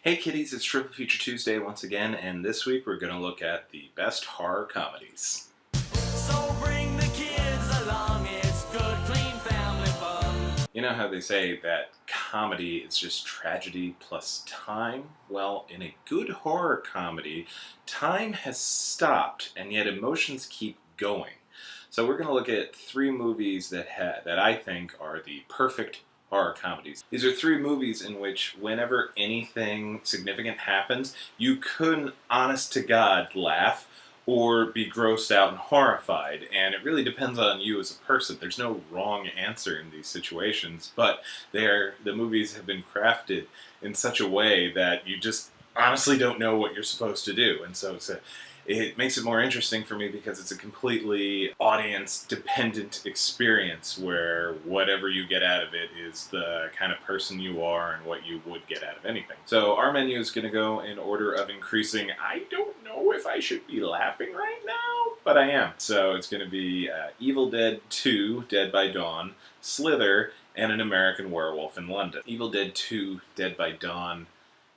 Hey kiddies, it's Triple Feature Tuesday once again, and this week we're going to look at the best horror comedies. So bring the kids along, it's good, clean family fun. You know how they say that comedy is just tragedy plus time? Well, in a good horror comedy, time has stopped, and yet emotions keep going. So we're going to look at three movies that I think are the perfect horror comedies. These are three movies in which whenever anything significant happens, you couldn't, honest to God, laugh or be grossed out and horrified. And it really depends on you as a person. There's no wrong answer in these situations, but the movies have been crafted in such a way that you just honestly don't know what you're supposed to do. And so it makes it more interesting for me because it's a completely audience-dependent experience where whatever you get out of it is the kind of person you are and what you would get out of anything. So our menu is going to go in order of increasing. I don't know if I should be laughing right now, but I am. So it's going to be Evil Dead 2, Dead by Dawn, Slither, and An American Werewolf in London. Evil Dead 2, Dead by Dawn.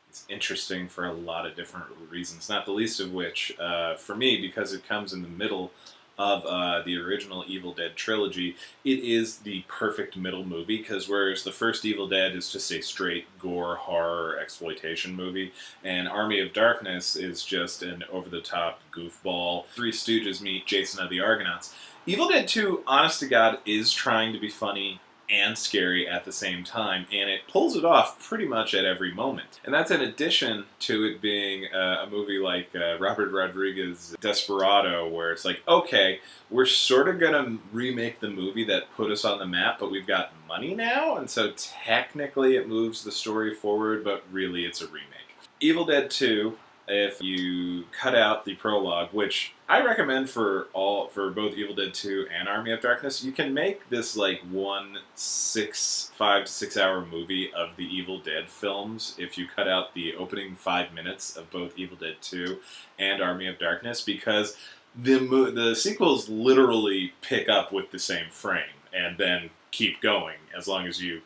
It's interesting for a lot of different reasons, not the least of which, for me, because it comes in the middle of the original Evil Dead trilogy, it is the perfect middle movie, because whereas the first Evil Dead is just a straight gore, horror, exploitation movie, and Army of Darkness is just an over-the-top goofball. Three Stooges meet Jason of the Argonauts. Evil Dead 2, honest to God, is trying to be funny and scary at the same time, and it pulls it off pretty much at every moment. And that's in addition to it being a movie like Robert Rodriguez's Desperado, where it's like, okay, we're sort of gonna remake the movie that put us on the map, but we've got money now, and so technically it moves the story forward, but really it's a remake. Evil Dead 2, if you cut out the prologue, which I recommend for both Evil Dead 2 and Army of Darkness, you can make this like 5 to 6 hour movie of the Evil Dead films if you cut out the opening 5 minutes of both Evil Dead 2 and Army of Darkness, because the sequels literally pick up with the same frame and then keep going as long as you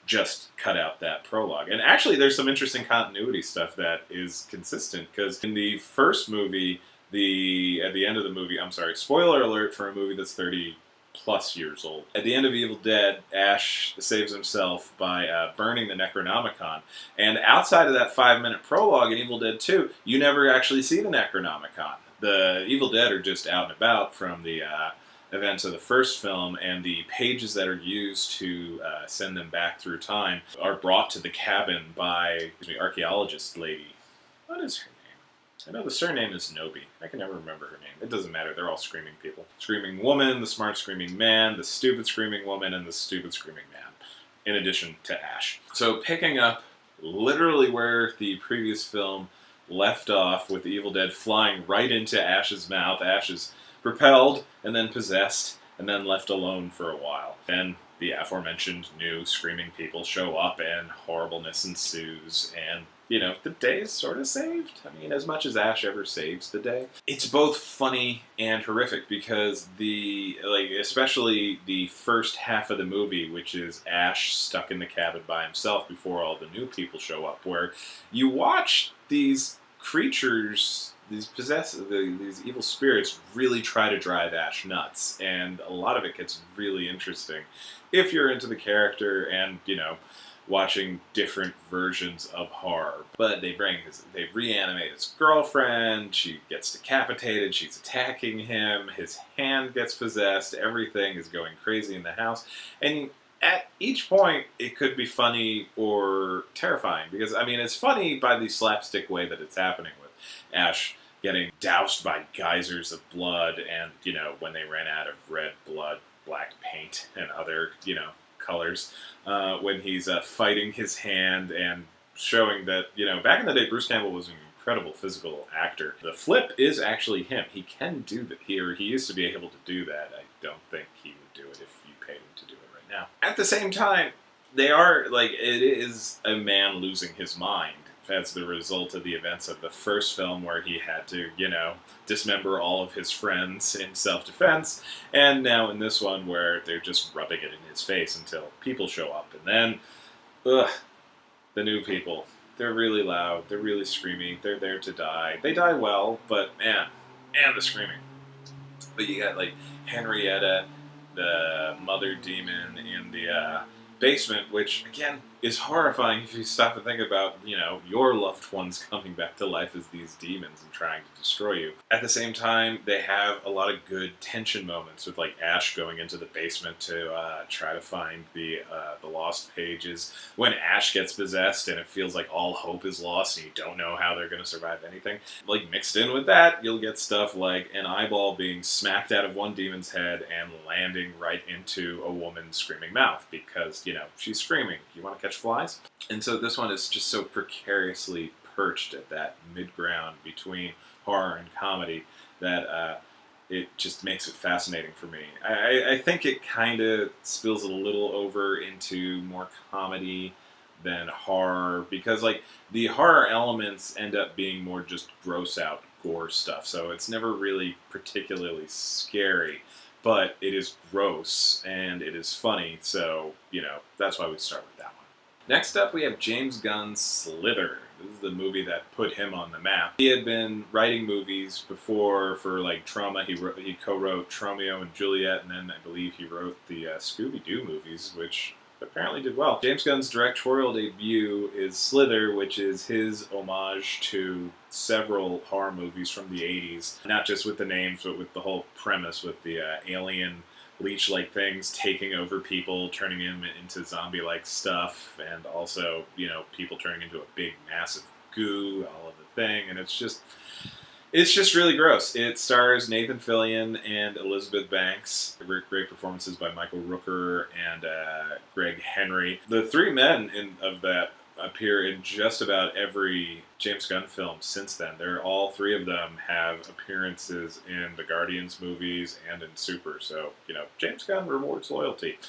just cut out that prologue. And actually there's some interesting continuity stuff that is consistent, because in the first movie, at the end of the movie, I'm sorry, spoiler alert for a movie that's 30 plus years old. At the end of Evil Dead, Ash saves himself by burning the Necronomicon. And outside of that 5-minute prologue in Evil Dead 2, you never actually see the Necronomicon. The Evil Dead are just out and about from the events of the first film, and the pages that are used to send them back through time are brought to the cabin by the archaeologist lady. What is her name? I know the surname is Nobi. I can never remember her name. It doesn't matter. They're all screaming people. Screaming woman, the smart screaming man, the stupid screaming woman, and the stupid screaming man, in addition to Ash. So picking up literally where the previous film left off, with the Evil Dead flying right into Ash's mouth. Ash is propelled, and then possessed, and then left alone for a while. Then the aforementioned new screaming people show up, and horribleness ensues, and, the day is sort of saved. I mean, as much as Ash ever saves the day. It's both funny and horrific, because especially the first half of the movie, which is Ash stuck in the cabin by himself before all the new people show up, where you watch these creatures, these evil spirits really try to drive Ash nuts, and a lot of it gets really interesting if you're into the character and, watching different versions of horror. But they reanimate his girlfriend, she gets decapitated, she's attacking him, his hand gets possessed, everything is going crazy in the house, and at each point, it could be funny or terrifying, because, I mean, it's funny by the slapstick way that it's happening, with Ash getting doused by geysers of blood, and, when they ran out of red blood, black paint, and other, colors, when he's fighting his hand and showing that, back in the day, Bruce Campbell was an incredible physical actor. The flip is actually him. He can do that here. He used to be able to do that. I don't think he would do it if you paid him to do it right now. At the same time, it is a man losing his mind as the result of the events of the first film, where he had to, dismember all of his friends in self-defense, and now in this one where they're just rubbing it in his face until people show up, and then, the new people. They're really loud. They're really screamy. They're there to die. They die well, but man, and the screaming. But you got like Henrietta, the mother demon in the basement, which again is horrifying if you stop and think about, your loved ones coming back to life as these demons and trying to destroy you. At the same time, they have a lot of good tension moments with like Ash going into the basement to try to find the lost pages. When Ash gets possessed and it feels like all hope is lost and you don't know how they're going to survive anything. Like mixed in with that, you'll get stuff like an eyeball being smacked out of one demon's head and landing right into a woman's screaming mouth because, she's screaming. You want to catch flies? And so this one is just so precariously perched at that mid-ground between horror and comedy that it just makes it fascinating for me. I think it kind of spills a little over into more comedy than horror because like the horror elements end up being more just gross out gore stuff, so it's never really particularly scary, but it is gross and it is funny, so that's why we start with that one. Next up, we have James Gunn's Slither. This is the movie that put him on the map. He had been writing movies before for like Trauma. He co-wrote Tromeo and Juliet, and then I believe he wrote the Scooby-Doo movies, which apparently did well. James Gunn's directorial debut is Slither, which is his homage to several horror movies from the 80s. Not just with the names, but with the whole premise with the alien leech-like things taking over people, turning them into zombie-like stuff, and also, people turning into a big, massive goo, all of the thing, and it's just really gross. It stars Nathan Fillion and Elizabeth Banks. Great performances by Michael Rooker and Greg Henry. The three men of that appear in just about every James Gunn film since then. All three of them have appearances in the Guardians movies and in Super. So, James Gunn rewards loyalty.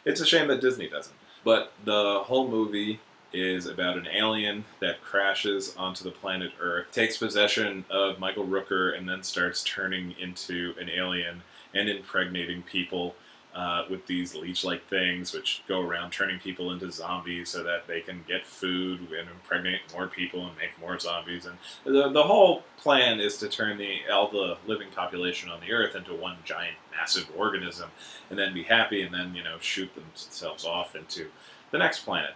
It's a shame that Disney doesn't. But the whole movie is about an alien that crashes onto the planet Earth, takes possession of Michael Rooker, and then starts turning into an alien and impregnating people with these leech-like things, which go around turning people into zombies so that they can get food and impregnate more people and make more zombies. And the whole plan is to turn all the living population on the Earth into one giant, massive organism, and then be happy, and then shoot themselves off into the next planet.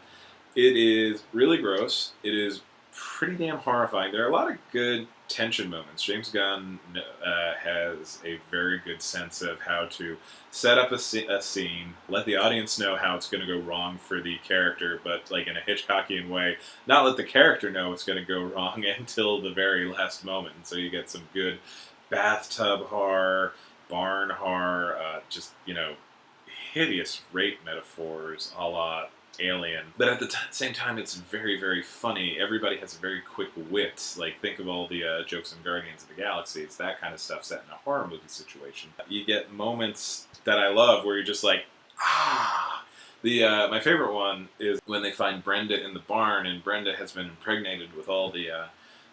It is really gross. It is pretty damn horrifying. There are a lot of good tension moments. James Gunn has a very good sense of how to set up a scene, let the audience know how it's going to go wrong for the character, but like in a Hitchcockian way, not let the character know it's going to go wrong until the very last moment. And so you get some good bathtub horror, barn horror, hideous rape metaphors a la Alien, but at the same time it's very, very funny. Everybody has a very quick wit. Like, think of all the jokes in Guardians of the Galaxy. It's that kind of stuff set in a horror movie situation. You get moments that I love where you're just like, ah. My favorite one is when they find Brenda in the barn, and Brenda has been impregnated with all the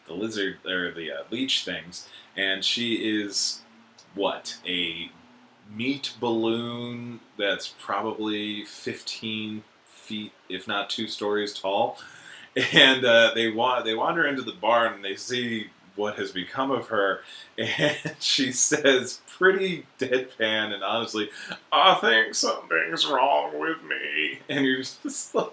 lizard or the leech things, and she is a meat balloon that's probably 15 feet, if not 2 stories tall, and they wander into the barn and they see what has become of her, and she says pretty deadpan and honestly, I think something's wrong with me, and you're just like,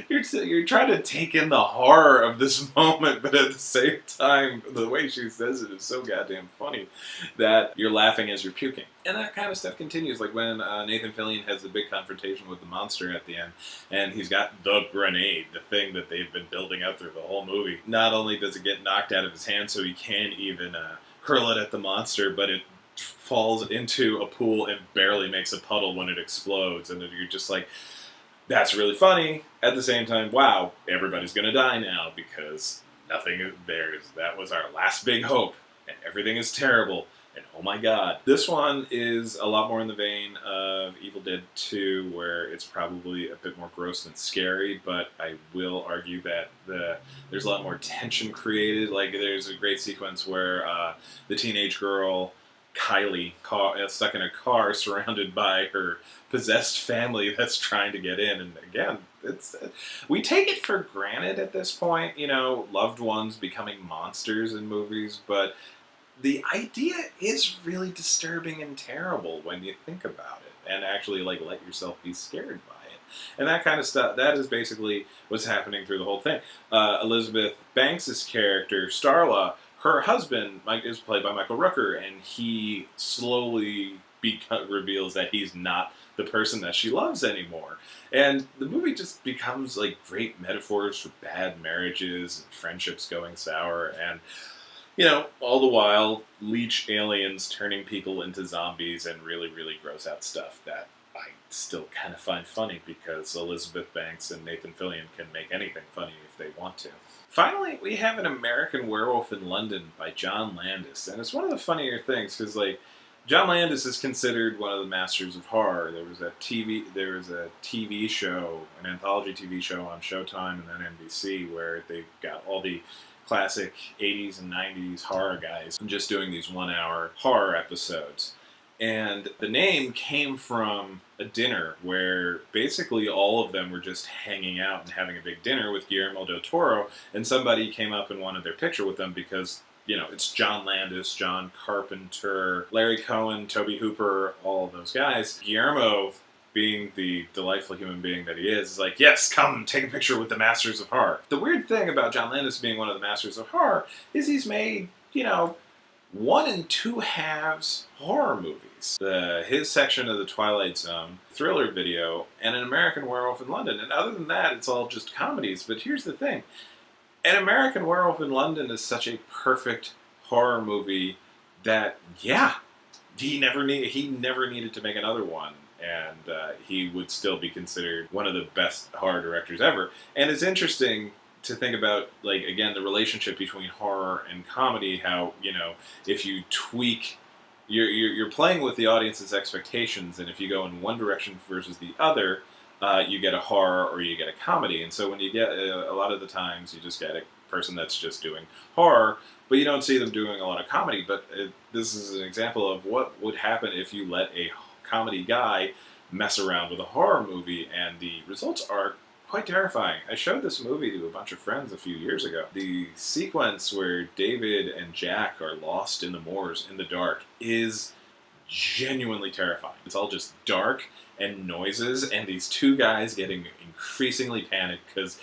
you're trying to take in the horror of this moment, but at the same time, the way she says it is so goddamn funny that you're laughing as you're puking. And that kind of stuff continues, like when Nathan Fillion has the big confrontation with the monster at the end, and he's got the grenade, the thing that they've been building up through the whole movie. Not only does it get knocked out of his hand so he can't even hurl it at the monster, but it falls into a pool and barely makes a puddle when it explodes, and you're just like, that's really funny. At the same time, wow, everybody's gonna die now because nothing is theirs. That was our last big hope, and everything is terrible. And oh my god. This one is a lot more in the vein of Evil Dead 2, where it's probably a bit more gross than scary, but I will argue that there's a lot more tension created. Like, there's a great sequence where the teenage girl Kylie stuck in a car surrounded by her possessed family that's trying to get in. And again, we take it for granted at this point, loved ones becoming monsters in movies, but the idea is really disturbing and terrible when you think about it and actually let yourself be scared by it. And that kind of stuff, that is basically what's happening through the whole thing. Elizabeth Banks's character, Starla, her husband, Mike, is played by Michael Rooker, and he slowly reveals that he's not the person that she loves anymore. And the movie just becomes great metaphors for bad marriages and friendships going sour, and all the while, leech aliens turning people into zombies and really, really gross out stuff that I still kind of find funny, because Elizabeth Banks and Nathan Fillion can make anything funny if they want to. Finally, we have An American Werewolf in London by John Landis, and it's one of the funnier things, because John Landis is considered one of the masters of horror. There was a TV show, an anthology TV show on Showtime and then NBC, where they got all the classic 80s and 90s horror guys just doing these 1-hour horror episodes. And the name came from a dinner where basically all of them were just hanging out and having a big dinner with Guillermo del Toro, and somebody came up and wanted their picture with them because, it's John Landis, John Carpenter, Larry Cohen, Tobe Hooper, all of those guys. Guillermo, being the delightful human being that he is like, yes, come take a picture with the masters of horror. The weird thing about John Landis being one of the masters of horror is he's made, 1 and 2 halves horror movies. His section of The Twilight Zone, Thriller Video, and An American Werewolf in London. And other than that, it's all just comedies. But here's the thing. An American Werewolf in London is such a perfect horror movie that, he never needed to make another one. And he would still be considered one of the best horror directors ever. And it's interesting to think about, again, the relationship between horror and comedy, how, if you tweak, you're playing with the audience's expectations, and if you go in one direction versus the other, you get a horror or you get a comedy. And so when you get, a lot of the times, you just get a person that's just doing horror, but you don't see them doing a lot of comedy. But this is an example of what would happen if you let a comedy guy mess around with a horror movie, and the results are quite terrifying. I showed this movie to a bunch of friends a few years ago. The sequence where David and Jack are lost in the moors in the dark is genuinely terrifying. It's all just dark and noises, and these two guys getting increasingly panicked because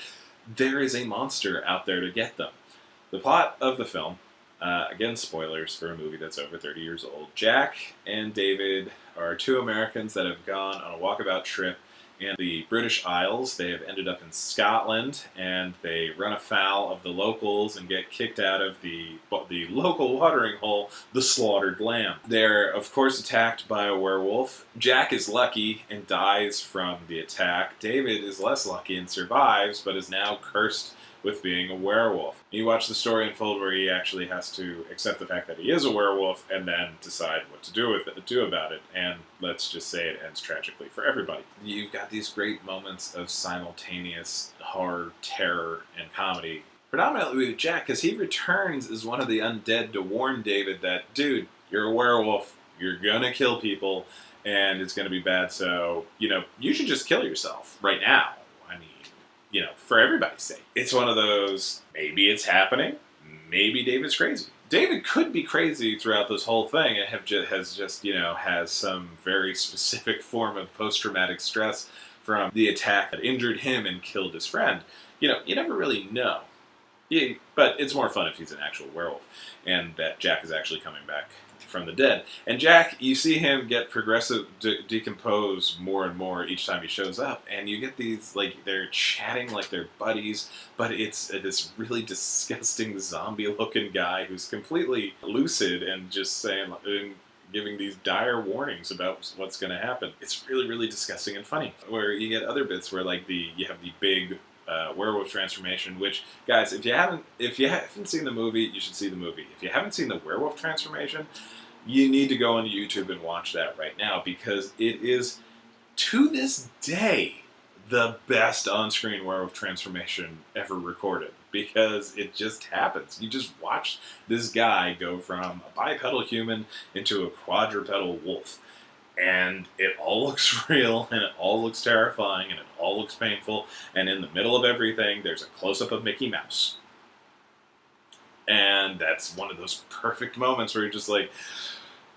there is a monster out there to get them. The plot of the film, again, spoilers for a movie that's over 30 years old. Jack and David are 2 Americans that have gone on a walkabout trip in the British Isles. They have ended up in Scotland, and they run afoul of the locals and get kicked out of the local watering hole, the Slaughtered Lamb. They're, of course, attacked by a werewolf. Jack is lucky and dies from the attack. David is less lucky and survives, but is now cursed with being a werewolf. You watch the story unfold where he actually has to accept the fact that he is a werewolf and then decide what to do about it. And let's just say it ends tragically for everybody. You've got these great moments of simultaneous horror, terror, and comedy. Predominantly with Jack, because he returns as one of the undead to warn David that, dude, you're a werewolf, you're gonna kill people, and it's gonna be bad, so, you should just kill yourself right now. For everybody's sake. It's one of those, maybe it's happening, maybe David's crazy. David could be crazy throughout this whole thing and has some very specific form of post-traumatic stress from the attack that injured him and killed his friend. You never really know. But it's more fun if he's an actual werewolf, and that Jack is actually coming back from the dead. And Jack, you see him get progressive decompose more and more each time he shows up, and you get these, they're chatting like they're buddies, but it's this really disgusting zombie-looking guy who's completely lucid and just saying, giving these dire warnings about what's going to happen. It's really, really disgusting and funny. Where you get other bits where you have the big werewolf transformation, which, guys, if you haven't seen the movie, you should see the movie. If you haven't seen the werewolf transformation, you need to go on YouTube and watch that right now, because it is, to this day, the best on-screen werewolf transformation ever recorded. because it just happens. You just watch this guy go from a bipedal human into a quadrupedal wolf. And it all looks real, and it all looks terrifying, and it all looks painful. And in the middle of everything, there's a close-up of Mickey Mouse. And that's one of those perfect moments where you're just like,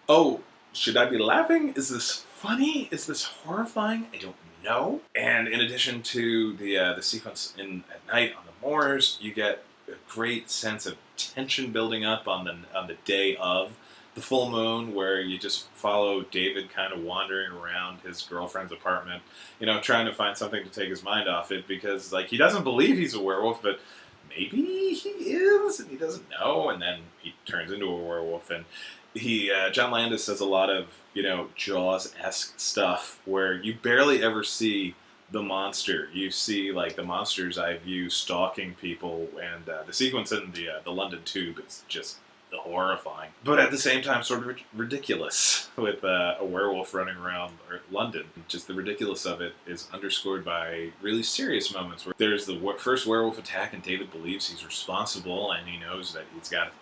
oh, should I be laughing? Is this funny? Is this horrifying? I don't know. And in addition to the sequence at night on the moors, you get a great sense of tension building up on the day of the full moon, where you just follow David kind of wandering around his girlfriend's apartment, trying to find something to take his mind off it, because like he doesn't believe he's a werewolf, but maybe he is, and he doesn't know, and then he turns into a werewolf. And John Landis does a lot of Jaws-esque stuff where you barely ever see the monster. You see like the monster's eye view stalking people, and the sequence in the London Tube is just horrifying, but at the same time sort of ridiculous, with a werewolf running around London. Just the ridiculous of it is underscored by really serious moments where there's the first werewolf attack, and David believes he's responsible, and he knows that he's got,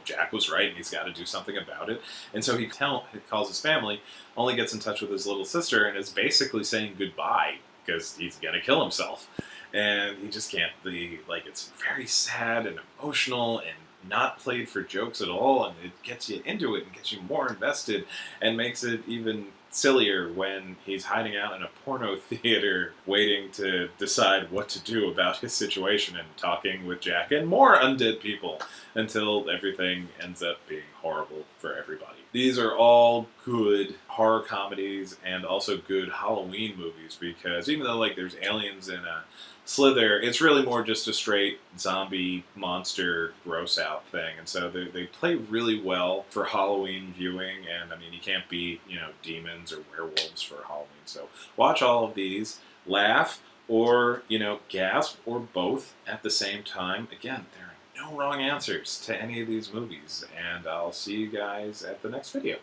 Jack was right, and he's got to do something about it. And so he calls his family, only gets in touch with his little sister, and is basically saying goodbye because he's gonna kill himself. And he just can't it's very sad and emotional and not played for jokes at all, and it gets you into it and gets you more invested, and makes it even sillier when he's hiding out in a porno theater waiting to decide what to do about his situation, and talking with Jack and more undead people until everything ends up being horrible for everybody. These are all good horror comedies and also good Halloween movies, because even though there's aliens in Slither, it's really more just a straight zombie monster gross out thing, and so they play really well for Halloween viewing. And I mean, you can't beat demons or werewolves for Halloween. So watch all of these, laugh, or gasp, or both at the same time. Again, there are no wrong answers to any of these movies, and I'll see you guys at the next video.